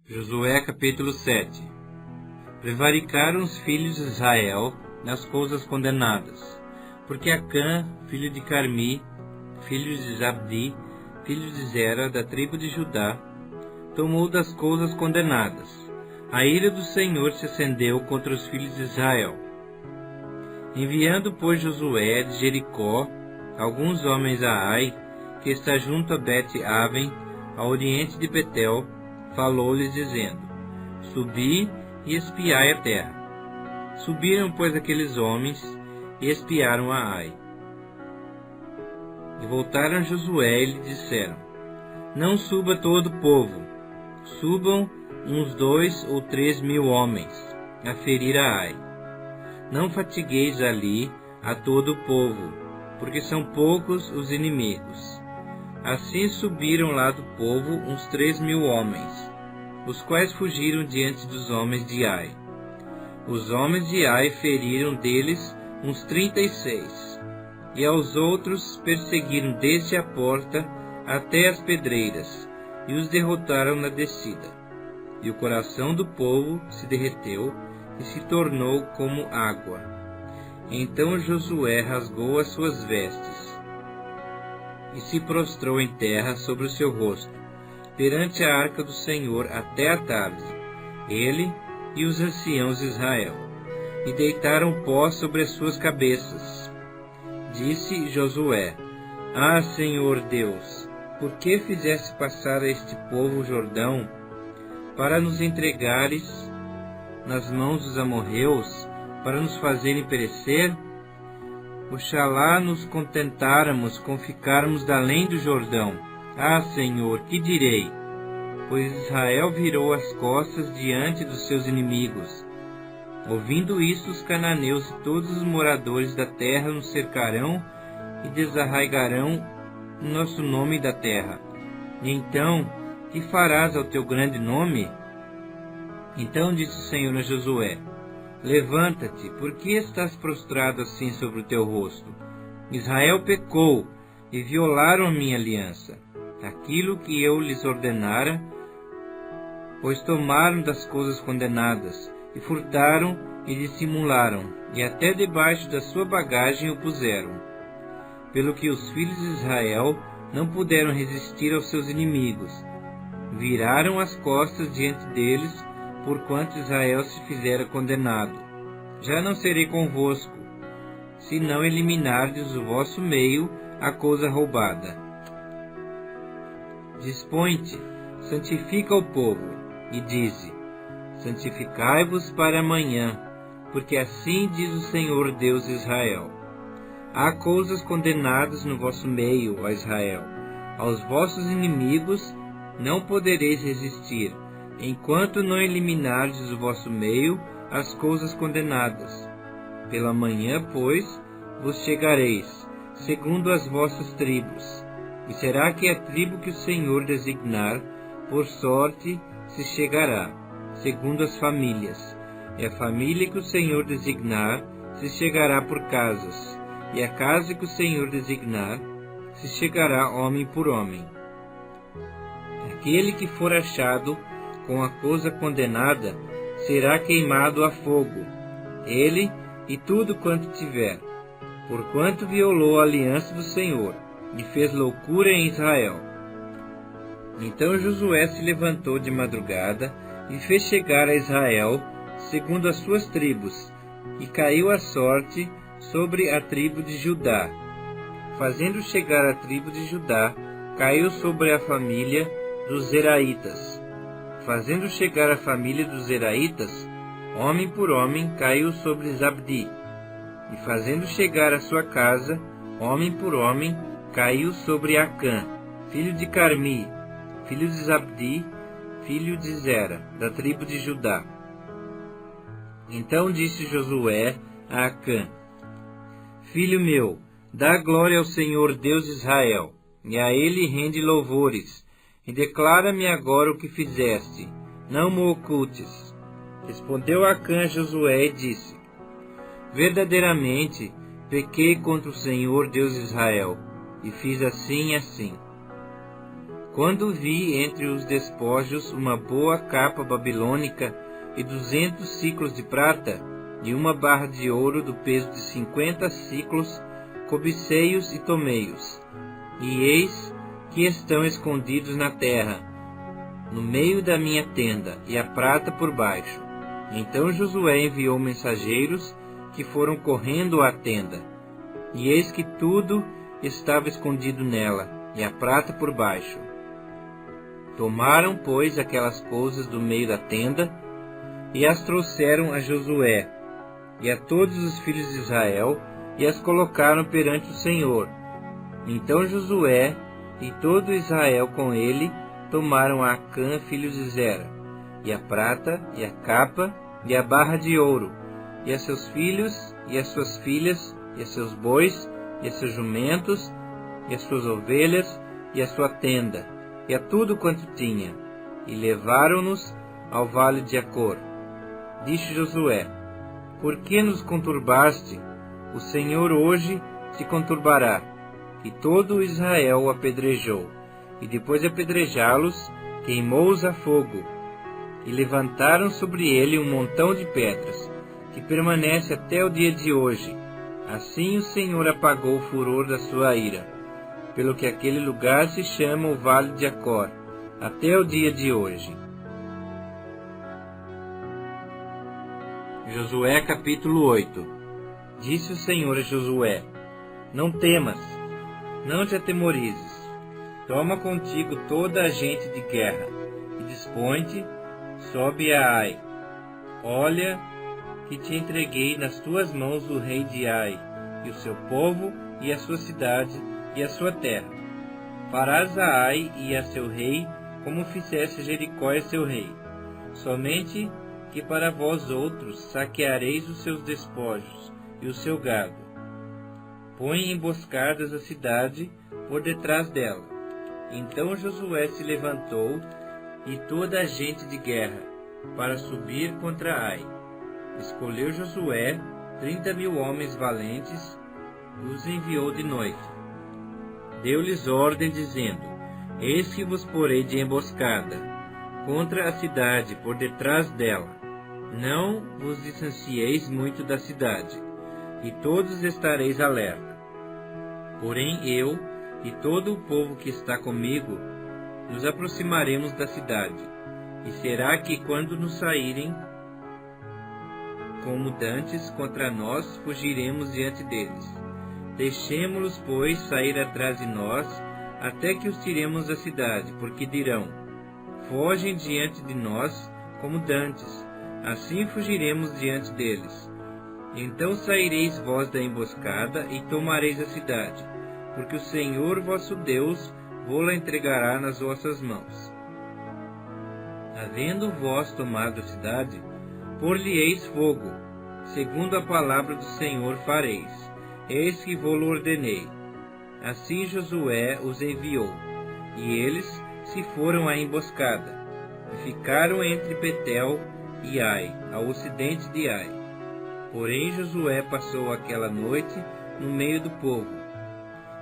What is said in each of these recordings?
Josué capítulo 7. Prevaricaram os filhos de Israel nas coisas condenadas, porque Acã, filho de Carmi, filho de Zabdi, filho de Zera, da tribo de Judá, tomou das coisas condenadas. A ira do Senhor se acendeu contra os filhos de Israel. Enviando, pois, Josué de Jericó alguns homens a Ai, que está junto a Bet-Aven, ao oriente de Betel, falou-lhes dizendo: Subi e espiai a terra. Subiram, pois, aqueles homens e espiaram a Ai. E voltaram a Josué e lhe disseram: Não suba todo o povo, subam uns 2 ou 3 mil homens a ferir a Ai. Não fatigueis ali a todo o povo, porque são poucos os inimigos. Assim subiram lá do povo uns 3 mil homens, os quais fugiram diante dos homens de Ai. Os homens de Ai feriram deles uns 36, e aos outros perseguiram desde a porta até as pedreiras, e os derrotaram na descida. E o coração do povo se derreteu e se tornou como água. Então Josué rasgou as suas vestes e se prostrou em terra sobre o seu rosto, perante a arca do Senhor até a tarde, ele e os anciãos de Israel, e deitaram pó sobre as suas cabeças. Disse Josué: Ah, Senhor Deus, por que fizeste passar a este povo o Jordão, para nos entregares nas mãos dos amorreus, para nos fazerem perecer? Oxalá nos contentáramos com ficarmos da além do Jordão. Ah, Senhor, que direi? Pois Israel virou as costas diante dos seus inimigos. Ouvindo isso, os cananeus e todos os moradores da terra nos cercarão e desarraigarão o nosso nome da terra. E então, que farás ao teu grande nome? Então disse o Senhor a Josué: Levanta-te, por que estás prostrado assim sobre o teu rosto? Israel pecou e violaram a minha aliança, aquilo que eu lhes ordenara, pois tomaram das coisas condenadas, e furtaram e dissimularam, e até debaixo da sua bagagem o puseram. Pelo que os filhos de Israel não puderam resistir aos seus inimigos, viraram as costas diante deles, porquanto Israel se fizera condenado. Já não serei convosco, se não eliminardes do vosso meio a coisa roubada. Dispõe-te, santifica o povo, e dize: Santificai-vos para amanhã, porque assim diz o Senhor Deus de Israel: Há coisas condenadas no vosso meio, ó Israel. Aos vossos inimigos não podereis resistir, enquanto não eliminardes do vosso meio as coisas condenadas. Pela manhã, pois, vos chegareis, segundo as vossas tribos. E será que a tribo que o Senhor designar, por sorte, se chegará, segundo as famílias. E a família que o Senhor designar, se chegará por casas. E a casa que o Senhor designar, se chegará homem por homem. Aquele que for achado com a coisa condenada será queimado a fogo, ele e tudo quanto tiver, porquanto violou a aliança do Senhor e fez loucura em Israel. Então Josué se levantou de madrugada e fez chegar a Israel segundo as suas tribos, e caiu a sorte sobre a tribo de Judá. Fazendo chegar a tribo de Judá, caiu sobre a família dos Zeraitas. Fazendo chegar a família dos Zeraitas, homem por homem, caiu sobre Zabdi. E fazendo chegar a sua casa, homem por homem, caiu sobre Acã, filho de Carmi, filho de Zabdi, filho de Zera, da tribo de Judá. Então disse Josué a Acã: Filho meu, dá glória ao Senhor Deus de Israel, e a ele rende louvores, e declara-me agora o que fizeste, não me ocultes. Respondeu Acã a Josué e disse: Verdadeiramente pequei contra o Senhor Deus de Israel, e fiz assim e assim. Quando vi entre os despojos uma boa capa babilônica e 200 siclos de prata, e uma barra de ouro do peso de 50 siclos, cobicei-os e tomei-os. E eis que estão escondidos na terra, no meio da minha tenda, e a prata por baixo. Então Josué enviou mensageiros, que foram correndo à tenda, e eis que tudo estava escondido nela, e a prata por baixo. Tomaram, pois, aquelas coisas do meio da tenda, e as trouxeram a Josué, e a todos os filhos de Israel, e as colocaram perante o Senhor. Então Josué e todo Israel com ele tomaram a Acã, filho de Zera, e a prata, e a capa, e a barra de ouro, e a seus filhos, e as suas filhas, e a seus bois, e a seus jumentos, e as suas ovelhas, e a sua tenda, e a tudo quanto tinha, e levaram-nos ao vale de Acor. Disse Josué: Por que nos conturbaste? O Senhor hoje te conturbará. E todo Israel o apedrejou, e depois de apedrejá-los, queimou-os a fogo. E levantaram sobre ele um montão de pedras, que permanece até o dia de hoje. Assim o Senhor apagou o furor da sua ira, pelo que aquele lugar se chama o Vale de Acor, até o dia de hoje. Josué capítulo 8. Disse o Senhor a Josué: Não temas, não te atemorizes. Toma contigo toda a gente de guerra, e dispõe-te, sobe a Ai. Olha que te entreguei nas tuas mãos o rei de Ai, e o seu povo, e a sua cidade, e a sua terra. Farás a Ai e a seu rei, como fizeste Jericó a seu rei. Somente que para vós outros saqueareis os seus despojos e o seu gado. Põe emboscadas a cidade por detrás dela. Então Josué se levantou, e toda a gente de guerra, para subir contra Ai. Escolheu Josué 30.000 homens valentes, e os enviou de noite. Deu-lhes ordem, dizendo: Eis que vos porei de emboscada contra a cidade por detrás dela. Não vos distancieis muito da cidade, e todos estareis alerta. Porém eu e todo o povo que está comigo nos aproximaremos da cidade, e será que quando nos saírem como dantes contra nós, fugiremos diante deles. Deixemo-los, pois, sair atrás de nós, até que os tiremos da cidade, porque dirão: Fogem diante de nós como dantes, assim fugiremos diante deles. Então saireis vós da emboscada e tomareis a cidade, porque o Senhor vosso Deus vô-la entregará nas vossas mãos. Havendo vós tomado a cidade, por-lhe-eis fogo, segundo a palavra do Senhor fareis, eis que vô-lo ordenei. Assim Josué os enviou, e eles se foram à emboscada, e ficaram entre Betel e Ai, ao ocidente de Ai. Porém Josué passou aquela noite no meio do povo.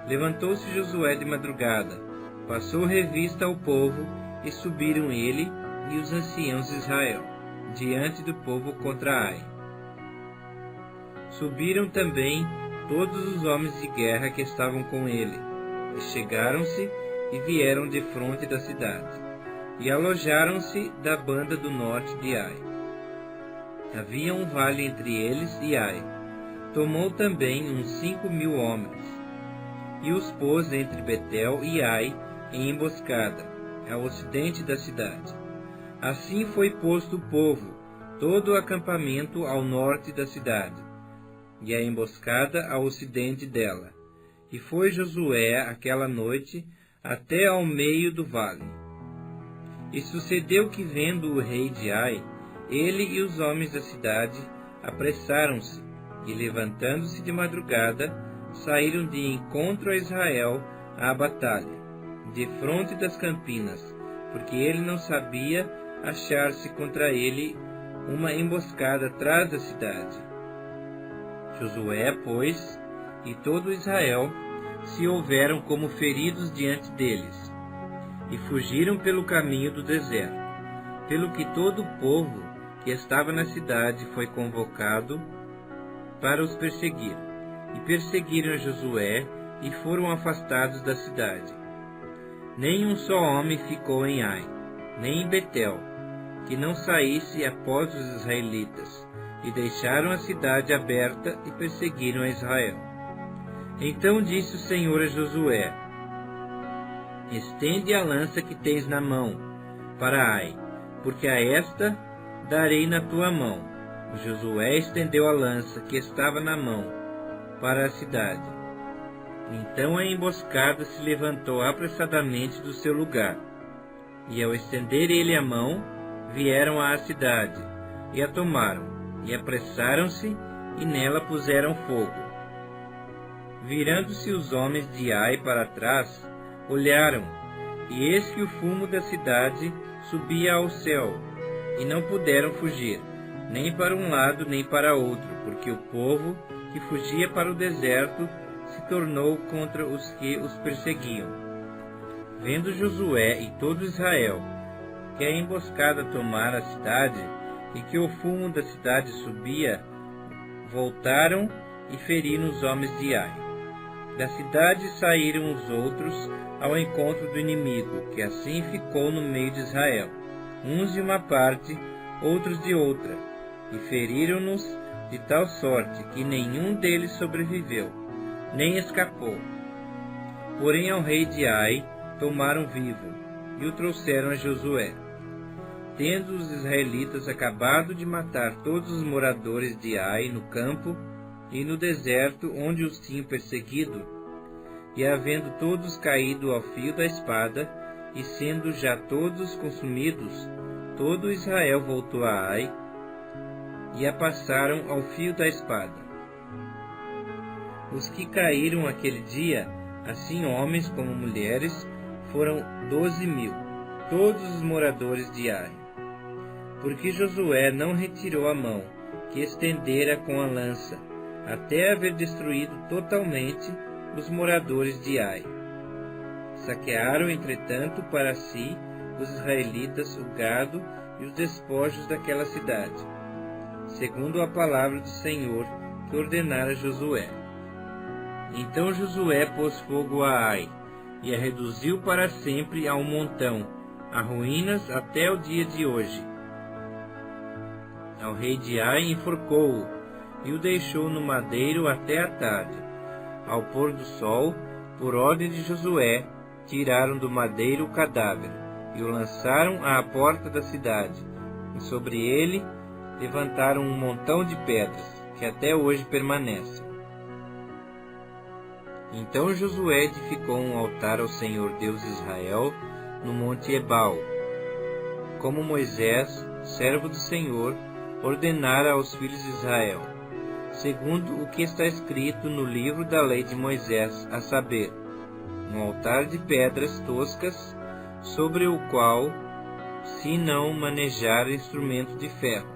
Levantou-se Josué de madrugada, passou revista ao povo, e subiram ele e os anciãos de Israel diante do povo contra Ai. Subiram também todos os homens de guerra que estavam com ele, e chegaram-se e vieram de fronte da cidade, e alojaram-se da banda do norte de Ai. Havia um vale entre eles e Ai. Tomou também uns 5.000 homens, e os pôs entre Betel e Ai em emboscada, ao ocidente da cidade. Assim foi posto o povo, todo o acampamento ao norte da cidade, e a emboscada ao ocidente dela. E foi Josué aquela noite até ao meio do vale. E sucedeu que, vendo o rei de Ai, ele e os homens da cidade apressaram-se, e levantando-se de madrugada, saíram de encontro a Israel à batalha, defronte das campinas, porque ele não sabia achar-se contra ele uma emboscada atrás da cidade. Josué, pois, e todo Israel se houveram como feridos diante deles. e fugiram pelo caminho do deserto, pelo que todo o povo que estava na cidade foi convocado para os perseguir. E perseguiram Josué e foram afastados da cidade. Nem um só homem ficou em Ai, nem em Betel, que não saísse após os israelitas, e deixaram a cidade aberta e perseguiram a Israel. Então disse o Senhor a Josué: estende a lança que tens na mão para Ai, porque a esta darei na tua mão. Josué estendeu a lança que estava na mão para a cidade. Então a emboscada se levantou apressadamente do seu lugar, e ao estender ele a mão, vieram à cidade, e a tomaram, e apressaram-se, e nela puseram fogo. Virando-se os homens de Ai para trás, olharam, e eis que o fumo da cidade subia ao céu, e não puderam fugir, nem para um lado nem para outro, porque o povo que fugia para o deserto se tornou contra os que os perseguiam. Vendo Josué e todo Israel que a emboscada tomara a cidade, e que o fumo da cidade subia, voltaram e feriram os homens de Ai. Da cidade saíram os outros ao encontro do inimigo, que assim ficou no meio de Israel, uns de uma parte, outros de outra, e feriram-nos de tal sorte que nenhum deles sobreviveu, nem escapou. Porém ao rei de Ai tomaram vivo, e o trouxeram a Josué. Tendo os israelitas acabado de matar todos os moradores de Ai no campo e no deserto onde os tinham perseguido, e havendo todos caído ao fio da espada, e sendo já todos consumidos, todo Israel voltou a Ai, e a passaram ao fio da espada. Os que caíram aquele dia, assim homens como mulheres, foram 12.000, todos os moradores de Ai. Porque Josué não retirou a mão, que estendera com a lança, até haver destruído totalmente os moradores de Ai. Saquearam, entretanto, para si, os israelitas, o gado e os despojos daquela cidade, segundo a palavra do Senhor que ordenara Josué. Então Josué pôs fogo a Ai, e a reduziu para sempre a um montão, a ruínas até o dia de hoje. Ao rei de Ai enforcou-o, e o deixou no madeiro até a tarde. Ao pôr do sol, por ordem de Josué, tiraram do madeiro o cadáver, e o lançaram à porta da cidade, e sobre ele levantaram um montão de pedras, que até hoje permanecem. Então Josué edificou um altar ao Senhor Deus de Israel, no monte Ebal, como Moisés, servo do Senhor, ordenara aos filhos de Israel, segundo o que está escrito no livro da lei de Moisés, a saber, um altar de pedras toscas, sobre o qual se não manejar instrumento de ferro.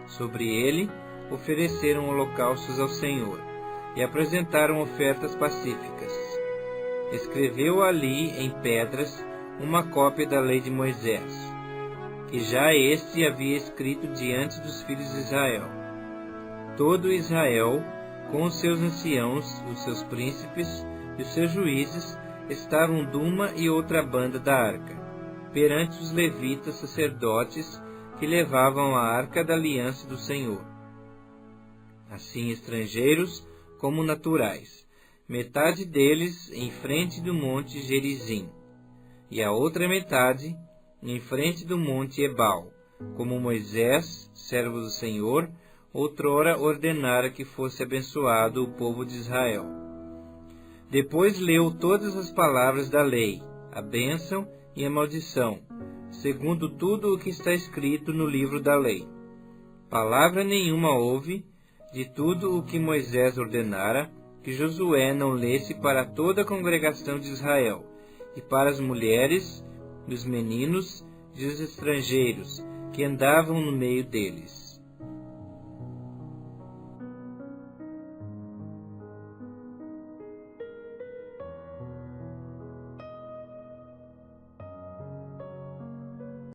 Sobre ele ofereceram holocaustos ao Senhor, e apresentaram ofertas pacíficas. Escreveu ali em pedras uma cópia da lei de Moisés, que já este havia escrito diante dos filhos de Israel. Todo Israel, com os seus anciãos, os seus príncipes e os seus juízes, estavam de uma e outra banda da arca, perante os levitas sacerdotes que levavam a arca da aliança do Senhor. Assim estrangeiros como naturais, metade deles em frente do monte Gerizim, e a outra metade em frente do monte Ebal, como Moisés, servo do Senhor, outrora ordenara que fosse abençoado o povo de Israel. Depois leu todas as palavras da lei, a bênção e a maldição, segundo tudo o que está escrito no livro da lei. Palavra nenhuma houve de tudo o que Moisés ordenara, que Josué não lesse para toda a congregação de Israel, e para as mulheres, os meninos e os estrangeiros que andavam no meio deles.